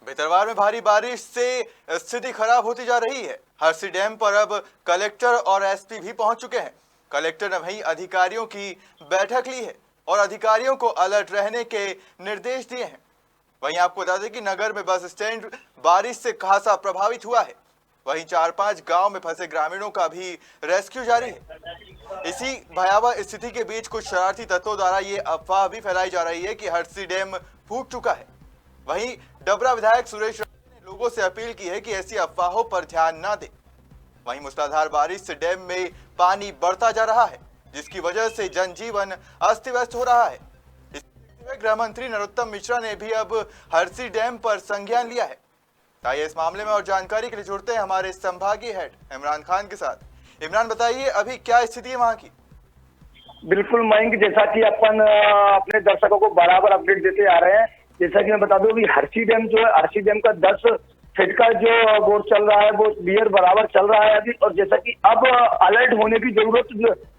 भितरवार में भारी बारिश से स्थिति खराब होती जा रही है। हरसी डैम पर अब कलेक्टर और एसपी भी पहुंच चुके हैं। कलेक्टर ने वहीं अधिकारियों की बैठक ली है और अधिकारियों को अलर्ट रहने के निर्देश दिए हैं। वहीं आपको बता दें कि नगर में बस स्टैंड बारिश से खासा प्रभावित हुआ है। वहीं 4-5 गांव में फंसे ग्रामीणों का भी रेस्क्यू जारी है। इसी भयावह स्थिति के बीच कुछ शरारती तत्वों द्वारा ये अफवाह भी फैलाई जा रही है कि हरसी डैम फूट चुका है। वहीं डबरा विधायक सुरेश राजे ने लोगों से अपील की है कि ऐसी अफवाहों पर ध्यान न दें। वहीं मूसलाधार बारिश से डैम में पानी बढ़ता जा रहा है, जिसकी वजह से जनजीवन अस्त व्यस्त हो रहा है। गृह मंत्री नरोत्तम मिश्रा ने भी अब हरसी डैम पर संज्ञान लिया है। आइए इस मामले में और जानकारी के लिए जुड़ते हैं हमारे संभागीय हेड इमरान खान के साथ। इमरान, बताइए अभी क्या स्थिति है वहां की? बिल्कुल मयंक, जैसा कि अपन अपने दर्शकों को बराबर अपडेट देते आ रहे हैं। जैसा कि मैं बता दूं कि हरसी डैम जो है, हरसी डैम का 10 फीट का जो बोर चल रहा है वो बियर बराबर चल रहा है अभी। और जैसा कि अब अलर्ट होने की जरूरत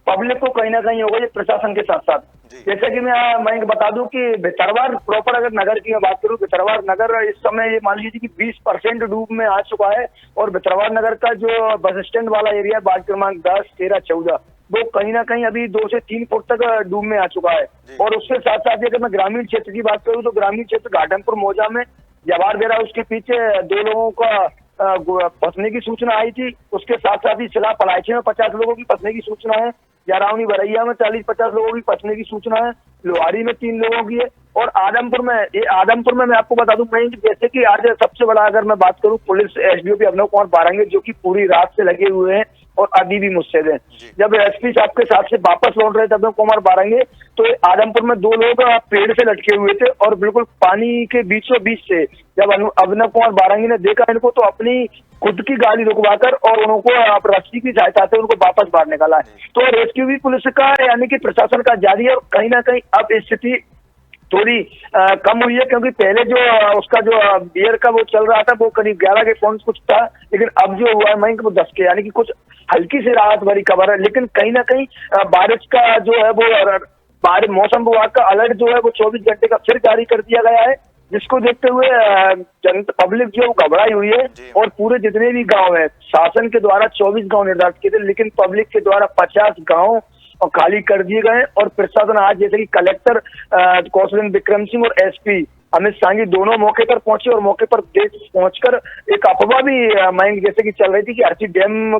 पब्लिक को कहीं ना कहीं होगा, ये प्रशासन के साथ साथ। जैसा कि मैं बता दूं कि भितरवार प्रॉपर अगर नगर की मैं बात करूं, भितरवार नगर इस समय ये मान लीजिए कि 20% डूब में आ चुका है। और भितरवार नगर का जो बस स्टैंड वाला एरिया है, वार्ड क्रमांक 10, 13, 14, वो कहीं ना कहीं अभी 2 से 3 फुट तक डूब में आ चुका है। और उसके साथ साथ अगर मैं ग्रामीण क्षेत्र की बात करूं तो ग्रामीण क्षेत्र घाटमपुर मौजा में जवार बेरा, उसके पीछे 2 लोगों का फंसने की सूचना आई थी। उसके साथ साथ ही सिला पलायची में 50 लोगों की फंसने की सूचना है। यारावनी बरैया में 40-50 लोगों की फंसने की सूचना है। लोहारी में 3 लोगों की है। और आदमपुर में मैं आपको बता दूं मैं, जैसे कि आज सबसे बड़ा अगर मैं बात करूं, पुलिस एसडीओपी अभिनव कुमार बारंगे जो कि पूरी रात से लगे हुए हैं और अभी भी मुस्तैद हैं। जब एसपी साहब के साथ से वापस लौट रहे थे अभिनव कुमार बारंगे, तो आदमपुर में 2 लोग पेड़ से लटके हुए थे और बिल्कुल पानी के बीचों बीच से जब अभिनव कुमार बारंगे ने देखा इनको, तो अपनी खुद की गाड़ी रुकवाकर और उनको रस्सी की सहायता से उनको वापस बाहर निकाला है। तो रेस्क्यू भी पुलिस का यानी कि प्रशासन का जारी है। और कहीं ना कहीं अब स्थिति थोड़ी कम हुई है, क्योंकि पहले जो उसका जो बियर का वो चल रहा था वो करीब 11 के पॉइंट कुछ था, लेकिन अब जो हुआ है मैं वो 10 के, यानी कि कुछ हल्की सी राहत भरी खबर है। लेकिन कहीं ना कहीं बारिश का जो है वो मौसम विभाग का अलर्ट जो है वो 24 घंटे का फिर जारी कर दिया गया है, जिसको देखते हुए पब्लिक जो घबराई हुई है। और पूरे जितने भी गांव हैं, शासन के द्वारा 24 गांव निर्धारित किए थे, लेकिन पब्लिक के द्वारा 50 गांव और खाली कर दिए गए। और प्रशासन आज जैसे कि कलेक्टर कौशल विक्रम सिंह और एसपी अमित सांगी दोनों मौके पर पहुंचे और मौके पर पहुंचकर एक अफवाह भी मयंक जैसे कि चल रही थी कि हरसी डैम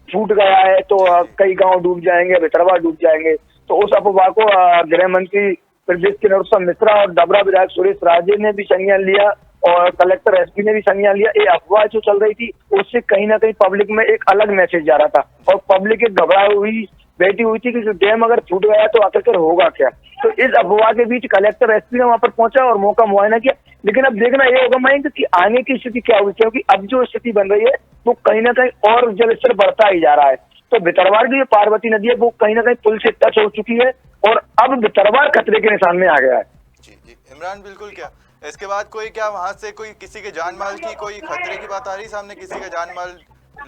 फूट गया है तो कई गांव डूब जाएंगे, भितरवार डूब जाएंगे। तो उस अफवाह को गृह मंत्री प्रदेश के नरोत्तम मिश्रा और डबरा विधायक सुरेश राजे ने भी संज्ञान लिया और कलेक्टर एसपी ने भी संज्ञान लिया। ये अफवाह जो चल रही थी उससे कहीं ना कहीं पब्लिक में एक अलग मैसेज जा रहा था और पब्लिक एक घबराई हुई बैठी हुई थी कि डैम अगर फूट गया तो आखिरकार होगा क्या। तो इस अफवाह के बीच कलेक्टर एसपी ने वहां पर पहुंचा और मौका मुआयना किया। लेकिन अब देखना ये होगा मयंक कि आगे की स्थिति क्या हुई, क्योंकि अब जो स्थिति बन रही है वो कहीं ना कहीं और जलस्तर बढ़ता ही जा रहा है। तो भितरवार की जो पार्वती नदी है वो कहीं ना कहीं पुल से टच हो चुकी है और अब भितरवार खतरे के निशान में आ गया है। जी इमरान, बिल्कुल। क्या इसके बाद कोई क्या वहां से कोई किसी के जान माल की कोई खतरे की बात आ रही सामने, किसी का जान माल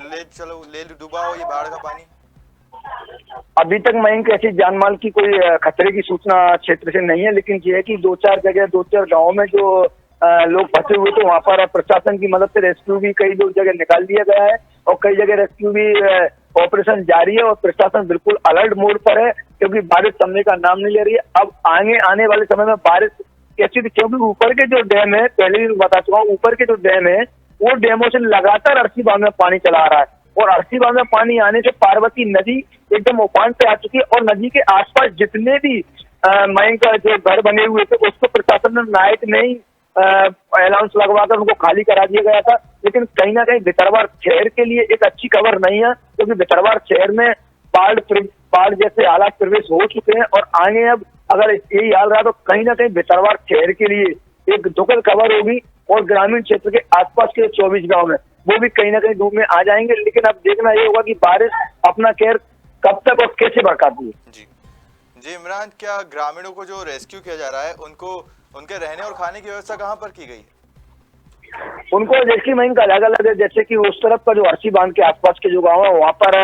ले डूबा हो ये बाढ़ का पानी? अभी तक मयंक ऐसी जानमाल की कोई खतरे की सूचना क्षेत्र से नहीं है, लेकिन ये है कि 2-4 गांवों में जो लोग फंसे हुए थे वहां पर प्रशासन की मदद से रेस्क्यू भी कई जगह निकाल दिया गया है और कई जगह रेस्क्यू भी ऑपरेशन जारी है। और प्रशासन बिल्कुल अलर्ट मोड पर है, क्योंकि बारिश थमने का नाम नहीं ले रही है। अब आने वाले समय में बारिश कैसी थी, क्योंकि ऊपर के जो डैम है, पहले भी बता चुका हूँ, ऊपर के जो डैम है वो डैमों से लगातार अरसी बांध में पानी चला आ रहा है और अरसी बांध में पानी आने से पार्वती नदी एकदम उफान पे आ चुकी है। और नदी के आसपास जितने भी मयंक जो घर बने हुए थे उसको प्रशासन ने नाइट में ही अनाउंस लगवाकर उनको खाली करा दिया गया था। लेकिन कहीं ना कहीं भितरवार शहर के लिए एक अच्छी खबर नहीं है, क्योंकि भितरवार शहर में बाढ़ जैसे हालात प्रवेश हो चुके हैं और आगे अब अगर यही हाल रहा तो कहीं ना कहीं भितरवार शहर के लिए एक दुखद खबर होगी। और ग्रामीण क्षेत्र के आसपास के 24 गांव में वो भी कहीं ना कहीं डूब में आ जाएंगे। लेकिन अब देखना ये होगा कि बारिश अपना कहर कब तक और कैसे बरकाती है। जी इमरान, क्या ग्रामीणों को जो रेस्क्यू किया जा रहा है उनको उनके रहने और खाने की व्यवस्था कहाँ पर की गई है? उनको जैसे मैं इनका अलग अलग है, जैसे कि उस तरफ का जो अर्शी बांध के आसपास के जो गांव है वहाँ पर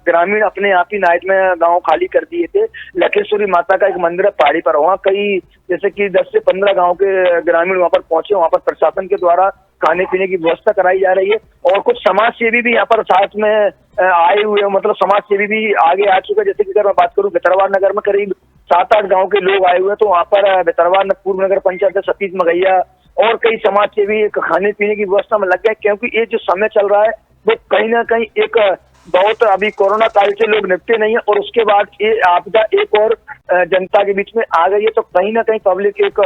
ग्रामीण अपने आप ही नाइट में गांव खाली कर दिए थे। लखेश्वरी माता का एक मंदिर है पहाड़ी पर, वहाँ कई जैसे कि 10 से 15 गांव के ग्रामीण वहाँ पर पहुंचे। वहाँ पर प्रशासन के द्वारा खाने पीने की व्यवस्था कराई जा रही है और कुछ समाज सेवी भी यहाँ पर साथ में आए हुए हैं, मतलब समाज सेवी भी आगे आ चुके हैं। जैसे कि अगर मैं बात करूँ भितरवार नगर में करीब 7-8 गांव के लोग आए हुए हैं, तो वहाँ पर भितरवार पूर्व नगर पंचायत सतीश मगैया और कई समाज सेवी खाने पीने की व्यवस्था में लग गए, क्योंकि ये जो समय चल रहा है वो कहीं ना कहीं एक बहुत अभी कोरोना काल से लोग निपटे नहीं है और उसके बाद ये आपदा एक और जनता के बीच में आ गई है, तो कहीं ना कहीं पब्लिक एक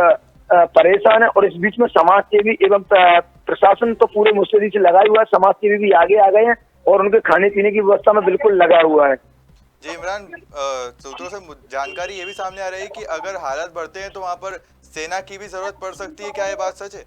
परेशान है। और इस बीच में समाज सेवी एवं प्रशासन तो पूरे मुस्तैदी से लगा हुआ है, समाज सेवी भी आगे आ गए हैं और उनके खाने पीने की व्यवस्था में बिल्कुल लगा हुआ है। जी इमरान, सूत्रों से जानकारी ये भी सामने आ रही है कि अगर हालात बढ़ते हैं तो वहाँ पर सेना की भी जरूरत पड़ सकती है, क्या ये बात सच है?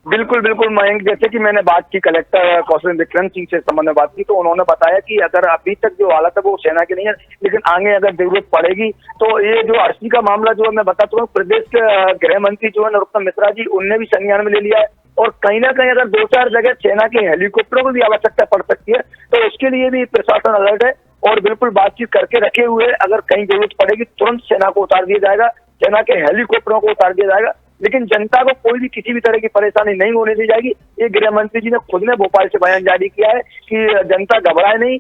बिल्कुल बिल्कुल मयंक, जैसे कि मैंने बात की कलेक्टर कौशल विक्रम सिंह से संबंध में बात की, तो उन्होंने बताया कि अगर अभी तक जो हालत है वो सेना की नहीं है, लेकिन आगे अगर जरूरत पड़ेगी तो ये जो अर्शी का मामला जो है मैं बता चुका हूँ, प्रदेश के गृह मंत्री जो है नरोत्तम मिश्रा जी, उनने भी संज्ञान में ले लिया है। और कहीं ना कहीं अगर 2-4 जगह सेना के हेलीकॉप्टरों की भी आवश्यकता पड़ सकती है तो उसके लिए भी प्रशासन अलर्ट है और बिल्कुल बातचीत करके रखे हुए। अगर कहीं जरूरत पड़ेगी तुरंत सेना को उतार दिया जाएगा, सेना के हेलीकॉप्टरों को उतार दिया जाएगा, लेकिन जनता को कोई भी किसी भी तरह की परेशानी नहीं होने दी जाएगी। ये गृह मंत्री जी ने खुद ने भोपाल से बयान जारी किया है कि जनता घबराए नहीं,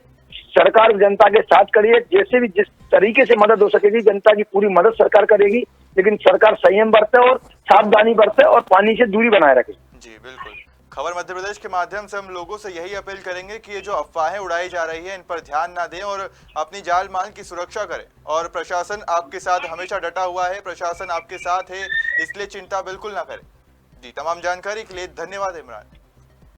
सरकार जनता के साथ खड़ी है, जैसे भी जिस तरीके से मदद हो सकेगी जनता की पूरी मदद सरकार करेगी, लेकिन सरकार संयम बरते और सावधानी बरते और पानी से दूरी बनाए रखे। जी बिल्कुल। खबर मध्य प्रदेश के माध्यम से हम लोगों से यही अपील करेंगे कि ये जो अफवाहें उड़ाई जा रही है इन पर ध्यान ना दें और अपनी जान माल की सुरक्षा करें। और प्रशासन आपके साथ हमेशा डटा हुआ है, प्रशासन आपके साथ है, इसलिए चिंता बिल्कुल ना करें। जी तमाम जानकारी के लिए धन्यवाद इमरान।